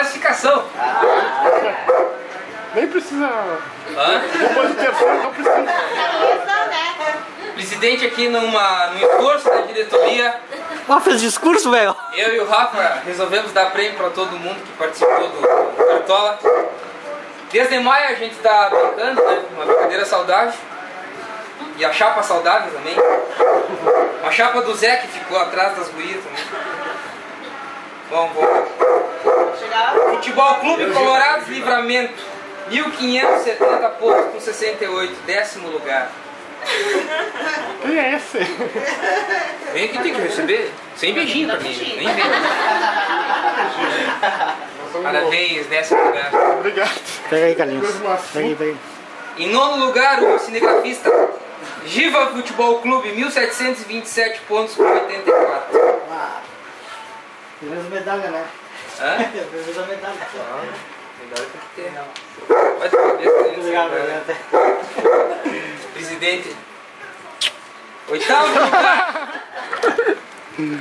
classificação. Nem precisa. Hã? Depois do terceiro, não precisa. Presidente aqui num esforço da diretoria. Ah, fez discurso, velho? Eu e o Rafa resolvemos dar prêmio para todo mundo que participou do Cartola. Desde maio a gente está brincando, né? Uma brincadeira saudável. E a chapa saudável também. A chapa do Zé que ficou atrás das gurias também. Vamos. Futebol Clube Colorados Livramento. 1570 pontos com 68. 10º lugar. Quem é esse? Vem aqui, tem que receber. Sem beijinho pra mim. Nem vem. Parabéns, 10º lugar. Obrigado. Pega aí, Carlinhos. Pega aí. Em 9º lugar, o cinegrafista Giva Futebol Clube, 1727 pontos com 84. Beleza medalha, né? Hã? Beleza medalha. Medalha tem que ter. Pode ver. Obrigado. Presidente. 8º lugar.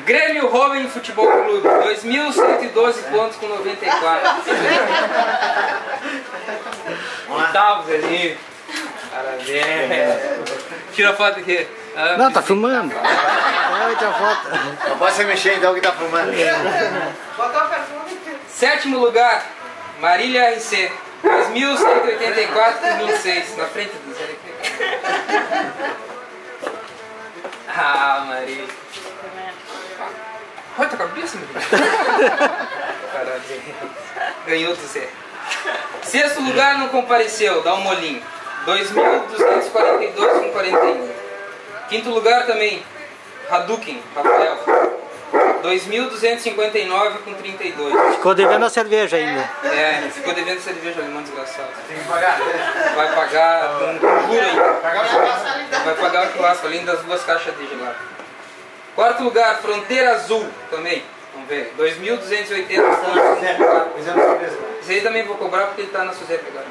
Grêmio Robin Futebol Clube, 2.112 pontos com 94. 8º, Zezinho. Parabéns. Tira foto aqui. Não, tá filmando. Olha, tira foto. Não pode se mexer então que tá filmando. 7º lugar, Marília RC, 2.184 com 26. Na frente do Zé aqui. Ah, Marília. Olha tua cabeça, meu filho. Parabéns. Ganhou do Zé. 6º lugar não compareceu, dá um molinho. 2.242 com 41. 5º lugar também, Hadouken, Rafael. 2.259 com 32. Ficou devendo a cerveja ainda. É, ficou devendo cerveja alemã desgraçado. Tem que pagar. Vai pagar com juro aí. Pagar o churrasco. Vai pagar o churrasco, além das 2 caixas de gelado. 4º lugar, Fronteira Azul também. Vamos ver, 2.280 pontos. Esse aí também vou cobrar porque ele tá na Suzete agora.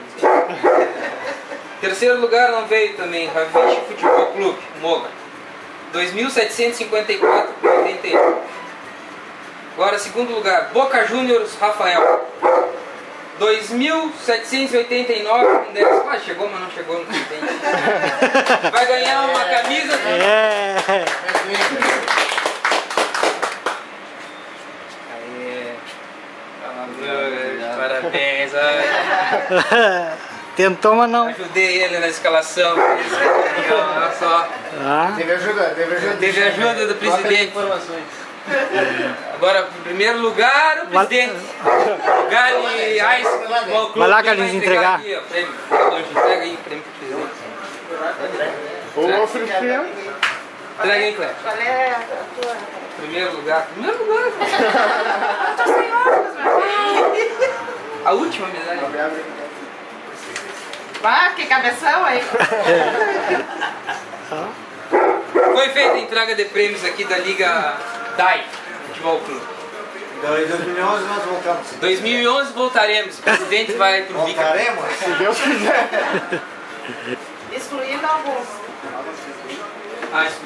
3º lugar não veio também, Raviche Futebol Clube, Moga. 2.754 com 81. Agora, 2º lugar, Boca Juniors, Rafael. 2.789 com 10. Ah, chegou, mas não chegou no presidente. Vai ganhar uma camisa. É. Aê. Parabéns. Tentou, mas não. Ajudei ele na escalação. Olha só. Ah. Teve ajuda. Teve ajuda do presidente. Agora, em primeiro lugar, o presidente. Gali Ice Futebol Clube. Vai lá, Carlinhos, entregar. Aqui, ó, prêmio. Entrega aí o prêmio pro presidente. Ô, ofereceu. Entrega aí, Cléber. Qual é a tua? Primeiro lugar. Primeiro lugar. Tô sem óculos, meu filho. A última medalha. Ah, que cabeção aí. Foi feita a entrega de prêmios aqui da Liga DAI Futebol Clube. Então, em 2011 nós voltamos. 2011 voltaremos. O presidente vai pro Vica. Voltaremos? Se Deus quiser. Excluindo alguns. Ah, isso